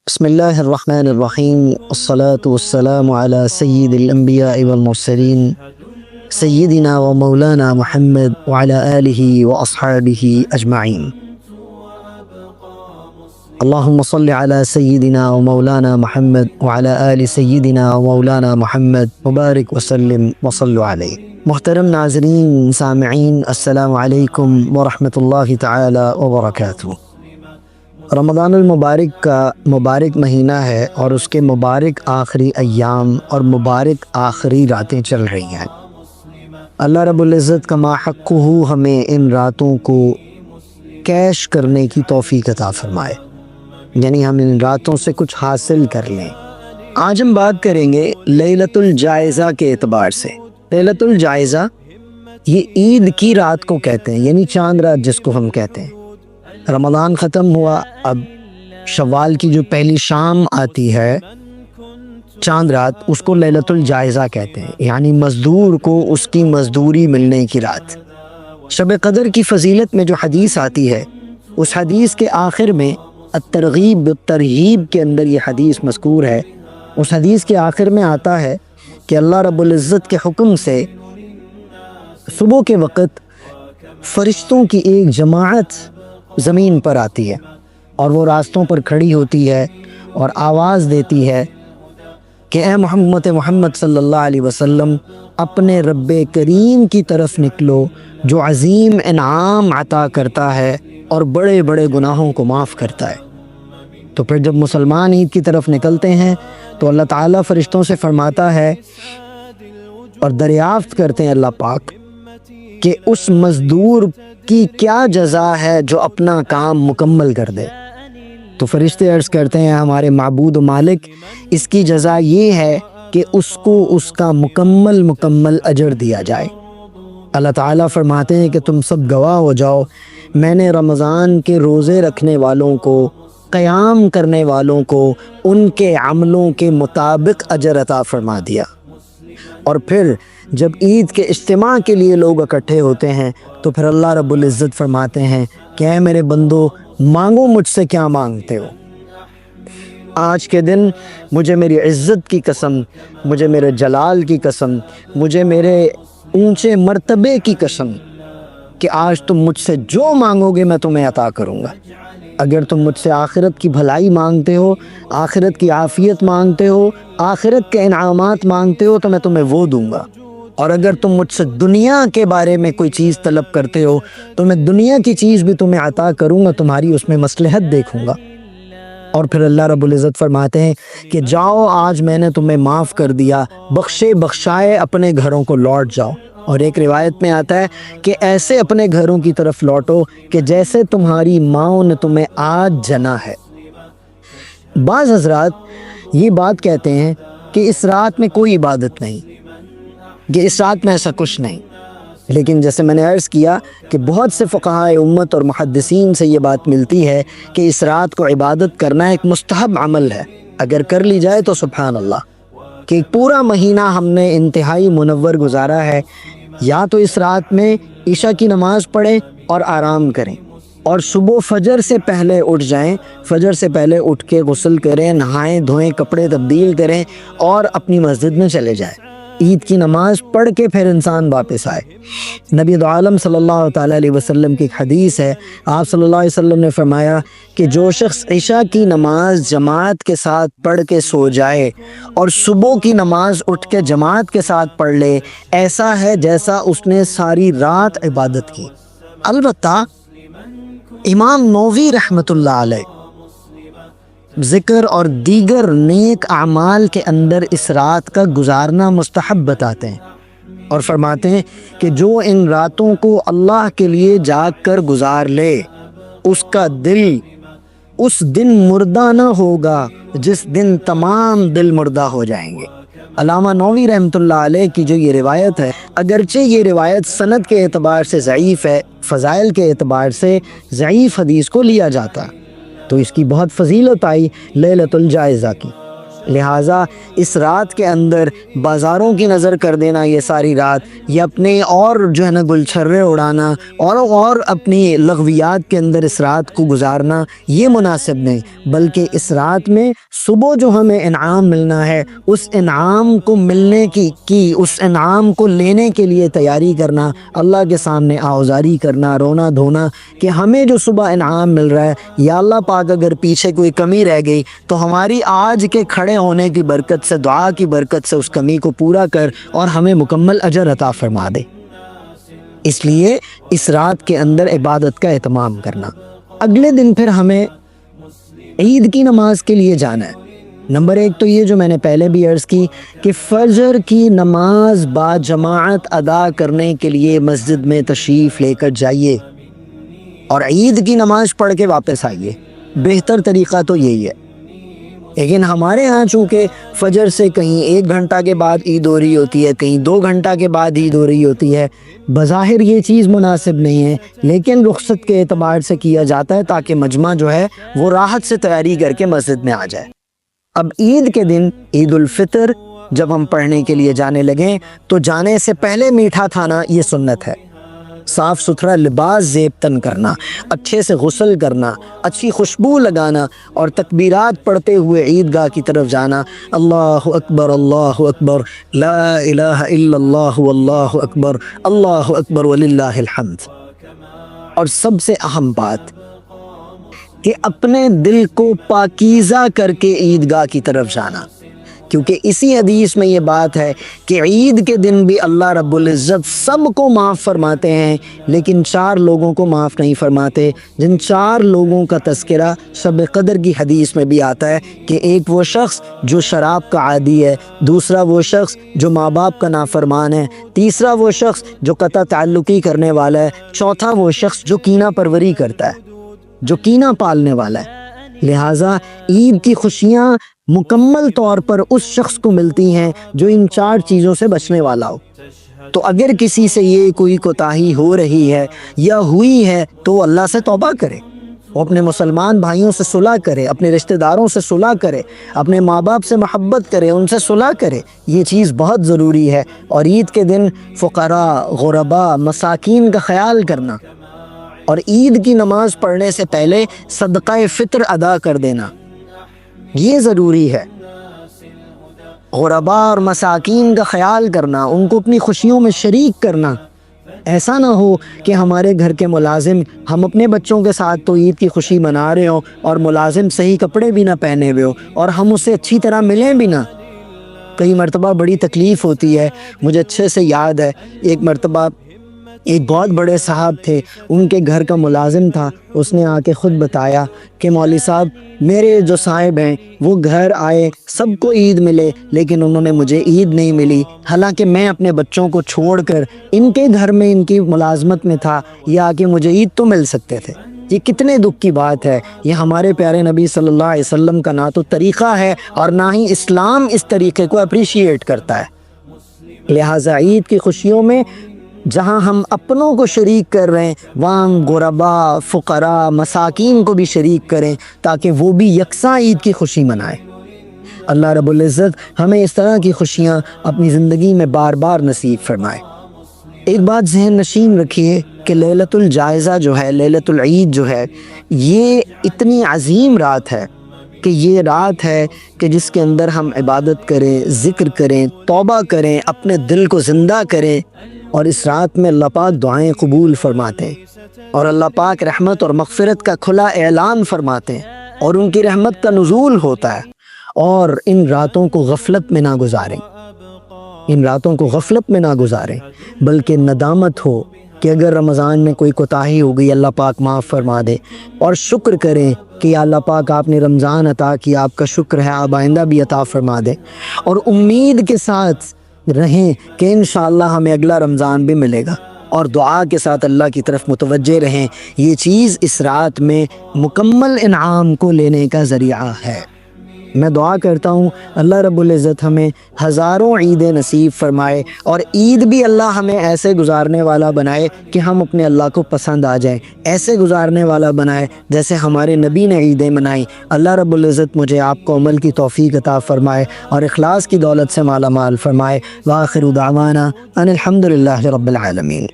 بسم اللہ الرحمن الرحیم والصلاة والسلام علی سید الانبیاء والمرسلین سیدنا و مولانا محمد وعلی آلہ واصحابہ اجمعین۔ اللہم صل علی سیدنا و مولانا محمد وعلی آل سیدنا و مولانا محمد مبارک وسلم وصلوا علیہ۔ محترم ناظرین سامعین، السلام علیکم ورحمۃ اللہ تعالی وبرکاتہ۔ رمضان المبارک کا مبارک مہینہ ہے اور اس کے مبارک آخری ایام اور مبارک آخری راتیں چل رہی ہیں۔ اللہ رب العزت کا ما حقہ ہمیں ان راتوں کو کیش کرنے کی توفیق عطا فرمائے، یعنی ہم ان راتوں سے کچھ حاصل کر لیں۔ آج ہم بات کریں گے لیلۃ الجائزہ کے اعتبار سے۔ لیلۃ الجائزہ یہ عید کی رات کو کہتے ہیں، یعنی چاند رات جس کو ہم کہتے ہیں۔ رمضان ختم ہوا، اب شوال کی جو پہلی شام آتی ہے چاند رات، اس کو لیلۃ الجائزہ کہتے ہیں، یعنی مزدور کو اس کی مزدوری ملنے کی رات۔ شب قدر کی فضیلت میں جو حدیث آتی ہے، اس حدیث کے آخر میں الترغیب بالترہیب کے اندر یہ حدیث مذکور ہے۔ اس حدیث کے آخر میں آتا ہے کہ اللہ رب العزت کے حکم سے صبح کے وقت فرشتوں کی ایک جماعت زمین پر آتی ہے اور وہ راستوں پر کھڑی ہوتی ہے اور آواز دیتی ہے کہ اے محمد صلی اللہ علیہ وسلم، اپنے رب کریم کی طرف نکلو جو عظیم انعام عطا کرتا ہے اور بڑے بڑے گناہوں کو معاف کرتا ہے۔ تو پھر جب مسلمان عید کی طرف نکلتے ہیں تو اللہ تعالیٰ فرشتوں سے فرماتا ہے اور دریافت کرتے ہیں اللہ پاک کہ اس مزدور کی کیا جزا ہے جو اپنا کام مکمل کر دے۔ تو فرشتے عرض کرتے ہیں ہمارے معبود و مالک، اس کی جزا یہ ہے کہ اس کو اس کا مکمل اجر دیا جائے۔ اللہ تعالیٰ فرماتے ہیں کہ تم سب گواہ ہو جاؤ، میں نے رمضان کے روزے رکھنے والوں کو، قیام کرنے والوں کو ان کے عملوں کے مطابق اجر عطا فرما دیا۔ اور پھر جب عید کے اجتماع کے لیے لوگ اکٹھے ہوتے ہیں تو پھر اللہ رب العزت فرماتے ہیں کہ اے میرے بندو، مانگو مجھ سے کیا مانگتے ہو۔ آج کے دن مجھے میری عزت کی قسم، مجھے میرے جلال کی قسم، مجھے میرے اونچے مرتبے کی قسم کہ آج تم مجھ سے جو مانگو گے میں تمہیں عطا کروں گا۔ اگر تم مجھ سے آخرت کی بھلائی مانگتے ہو، آخرت کی عافیت مانگتے ہو، آخرت کے انعامات مانگتے ہو تو میں تمہیں وہ دوں گا، اور اگر تم مجھ سے دنیا کے بارے میں کوئی چیز طلب کرتے ہو تو میں دنیا کی چیز بھی تمہیں عطا کروں گا، تمہاری اس میں مصلحت دیکھوں گا۔ اور پھر اللہ رب العزت فرماتے ہیں کہ جاؤ، آج میں نے تمہیں معاف کر دیا، بخشے بخشائے اپنے گھروں کو لوٹ جاؤ۔ اور ایک روایت میں آتا ہے کہ ایسے اپنے گھروں کی طرف لوٹو کہ جیسے تمہاری ماں نے تمہیں آج جنا ہے۔ بعض حضرات یہ بات کہتے ہیں کہ اس رات میں کوئی عبادت نہیں، کہ اس رات میں ایسا کچھ نہیں، لیکن جیسے میں نے عرض کیا کہ بہت سے فقہائے امت اور محدثین سے یہ بات ملتی ہے کہ اس رات کو عبادت کرنا ایک مستحب عمل ہے، اگر کر لی جائے تو سبحان اللہ، کہ پورا مہینہ ہم نے انتہائی منور گزارا ہے، یا تو اس رات میں عشاء کی نماز پڑھیں اور آرام کریں، اور صبح فجر سے پہلے اٹھ جائیں، فجر سے پہلے اٹھ کے غسل کریں، نہائیں دھوئیں، کپڑے تبدیل کریں اور اپنی مسجد میں چلے جائیں، عید کی نماز پڑھ کے پھر انسان واپس آئے۔ نبی دو عالم صلی اللہ تعالیٰ علیہ وسلم کی ایک حدیث ہے، آپ صلی اللہ علیہ وسلم نے فرمایا کہ جو شخص عشاء کی نماز جماعت کے ساتھ پڑھ کے سو جائے اور صبح کی نماز اٹھ کے جماعت کے ساتھ پڑھ لے، ایسا ہے جیسا اس نے ساری رات عبادت کی۔ البتہ امام نووی رحمۃ اللہ علیہ ذکر اور دیگر نیک اعمال کے اندر اس رات کا گزارنا مستحب بتاتے ہیں اور فرماتے ہیں کہ جو ان راتوں کو اللہ کے لیے جاگ کر گزار لے، اس کا دل اس دن مردہ نہ ہوگا جس دن تمام دل مردہ ہو جائیں گے۔ علامہ نووی رحمۃ اللہ علیہ کی جو یہ روایت ہے، اگرچہ یہ روایت سند کے اعتبار سے ضعیف ہے، فضائل کے اعتبار سے ضعیف حدیث کو لیا جاتا، تو اس کی بہت فضیلت آئی لیلۃ الجائزہ کی۔ لہٰذا اس رات کے اندر بازاروں کی نظر کر دینا یہ ساری رات، یا اپنے اور جو ہے نا گلچھرے اڑانا اور اپنی لغویات کے اندر اس رات کو گزارنا یہ مناسب نہیں، بلکہ اس رات میں صبح جو ہمیں انعام ملنا ہے اس انعام کو ملنے کی اس انعام کو لینے کے لیے تیاری کرنا، اللہ کے سامنے آوزاری کرنا، رونا دھونا کہ ہمیں جو صبح انعام مل رہا ہے یا اللہ پاک اگر پیچھے کوئی کمی رہ گئی تو ہماری آج کے کھڑے ہونے کی برکت سے، دعا کی برکت سے اس کمی کو پورا کر اور ہمیں مکمل اجر عطا فرما دے۔ اس لیے اس رات کے اندر عبادت کا اہتمام کرنا۔ اگلے دن پھر ہمیں عید کی نماز کے لیے جانا ہے۔ نمبر ایک تو یہ جو میں نے پہلے بھی عرض کی کہ فجر کی نماز با جماعت ادا کرنے کے لیے مسجد میں تشریف لے کر جائیے اور عید کی نماز پڑھ کے واپس آئیے، بہتر طریقہ تو یہی ہے۔ لیکن ہمارے ہاں چونکہ فجر سے کہیں 1 گھنٹہ کے بعد عید ہو رہی ہوتی ہے، کہیں 2 گھنٹہ کے بعد عید ہو رہی ہوتی ہے، بظاہر یہ چیز مناسب نہیں ہے، لیکن رخصت کے اعتبار سے کیا جاتا ہے تاکہ مجمع جو ہے وہ راحت سے تیاری کر کے مسجد میں آ جائے۔ اب عید کے دن عید الفطر جب ہم پڑھنے کے لیے جانے لگیں تو جانے سے پہلے میٹھا کھانا یہ سنت ہے، صاف ستھرا لباس زیب تن کرنا، اچھے سے غسل کرنا، اچھی خوشبو لگانا اور تکبیرات پڑھتے ہوئے عیدگاہ کی طرف جانا، اللہ اکبر لا الہ الا اللہ واللہ اکبر وللہ الحمد۔ اور سب سے اہم بات کہ اپنے دل کو پاکیزہ کر کے عیدگاہ کی طرف جانا، کیونکہ اسی حدیث میں یہ بات ہے کہ عید کے دن بھی اللہ رب العزت سب کو معاف فرماتے ہیں لیکن 4 لوگوں کو معاف نہیں فرماتے، جن 4 لوگوں کا تذکرہ شب قدر کی حدیث میں بھی آتا ہے کہ ایک وہ شخص جو شراب کا عادی ہے، دوسرا وہ شخص جو ماں باپ کا نافرمان ہے، تیسرا وہ شخص جو قطع تعلقی کرنے والا ہے، چوتھا وہ شخص جو کینہ پروری کرتا ہے، جو کینہ پالنے والا ہے۔ لہٰذا عید کی خوشیاں مکمل طور پر اس شخص کو ملتی ہیں جو ان 4 چیزوں سے بچنے والا ہو۔ تو اگر کسی سے یہ کوئی کوتاہی ہو رہی ہے یا ہوئی ہے تو اللہ سے توبہ کرے، وہ اپنے مسلمان بھائیوں سے صلح کرے، اپنے رشتہ داروں سے صلح کرے، اپنے ماں باپ سے محبت کرے، ان سے صلح کرے، یہ چیز بہت ضروری ہے۔ اور عید کے دن فقراء، غرباء، مساکین کا خیال کرنا اور عید کی نماز پڑھنے سے پہلے صدقہ فطر ادا کر دینا یہ ضروری ہے۔ غرباء اور مساکین کا خیال کرنا، ان کو اپنی خوشیوں میں شریک کرنا۔ ایسا نہ ہو کہ ہمارے گھر کے ملازم، ہم اپنے بچوں کے ساتھ تو عید کی خوشی منا رہے ہوں اور ملازم صحیح کپڑے بھی نہ پہنے ہوئے ہو اور ہم اسے اچھی طرح ملیں بھی نہ۔ کئی مرتبہ بڑی تکلیف ہوتی ہے، مجھے اچھے سے یاد ہے ایک مرتبہ ایک بہت بڑے صاحب تھے، ان کے گھر کا ملازم تھا، اس نے آ کے خود بتایا کہ مولوی صاحب میرے جو صاحب ہیں وہ گھر آئے، سب کو عید ملے لیکن انہوں نے مجھے عید نہیں ملی، حالانکہ میں اپنے بچوں کو چھوڑ کر ان کے گھر میں ان کی ملازمت میں تھا، یہ آ کے مجھے عید تو مل سکتے تھے۔ یہ کتنے دکھ کی بات ہے، یہ ہمارے پیارے نبی صلی اللہ علیہ وسلم کا نہ تو طریقہ ہے اور نہ ہی اسلام اس طریقے کو اپریشیٹ کرتا ہے۔ لہٰذا عید کی خوشیوں میں جہاں ہم اپنوں کو شریک کر رہے ہیں وہاں غرباء، فقراء، مساکین کو بھی شریک کریں تاکہ وہ بھی یکساں عید کی خوشی منائیں۔ اللہ رب العزت ہمیں اس طرح کی خوشیاں اپنی زندگی میں بار بار نصیب فرمائے۔ ایک بات ذہن نشین رکھیے کہ لیلۃ الجائزہ جو ہے، لیلۃ العید جو ہے، یہ اتنی عظیم رات ہے کہ یہ رات ہے کہ جس کے اندر ہم عبادت کریں، ذکر کریں، توبہ کریں، اپنے دل کو زندہ کریں، اور اس رات میں اللہ پاک دعائیں قبول فرماتے ہیں اور اللہ پاک رحمت اور مغفرت کا کھلا اعلان فرماتے ہیں اور ان کی رحمت کا نزول ہوتا ہے۔ اور ان راتوں کو غفلت میں نہ گزاریں، ان راتوں کو غفلت میں نہ گزاریں، بلکہ ندامت ہو کہ اگر رمضان میں کوئی کوتاہی ہو گئی اللہ پاک معاف فرما دے، اور شکر کریں کہ یا اللہ پاک آپ نے رمضان عطا کیا، آپ کا شکر ہے، آپ آئندہ بھی عطا فرما دے، اور امید کے ساتھ رہیں کہ انشاءاللہ ہمیں اگلا رمضان بھی ملے گا، اور دعا کے ساتھ اللہ کی طرف متوجہ رہیں۔ یہ چیز اس رات میں مکمل انعام کو لینے کا ذریعہ ہے۔ میں دعا کرتا ہوں اللہ رب العزت ہمیں ہزاروں عیدیں نصیب فرمائے، اور عید بھی اللہ ہمیں ایسے گزارنے والا بنائے کہ ہم اپنے اللہ کو پسند آ جائیں، ایسے گزارنے والا بنائے جیسے ہمارے نبی نے عیدیں منائیں۔ اللہ رب العزت مجھے آپ کو عمل کی توفیق عطا فرمائے اور اخلاص کی دولت سے مالا مال فرمائے۔ وآخر دعوانا ان الحمد للہ رب العالمین۔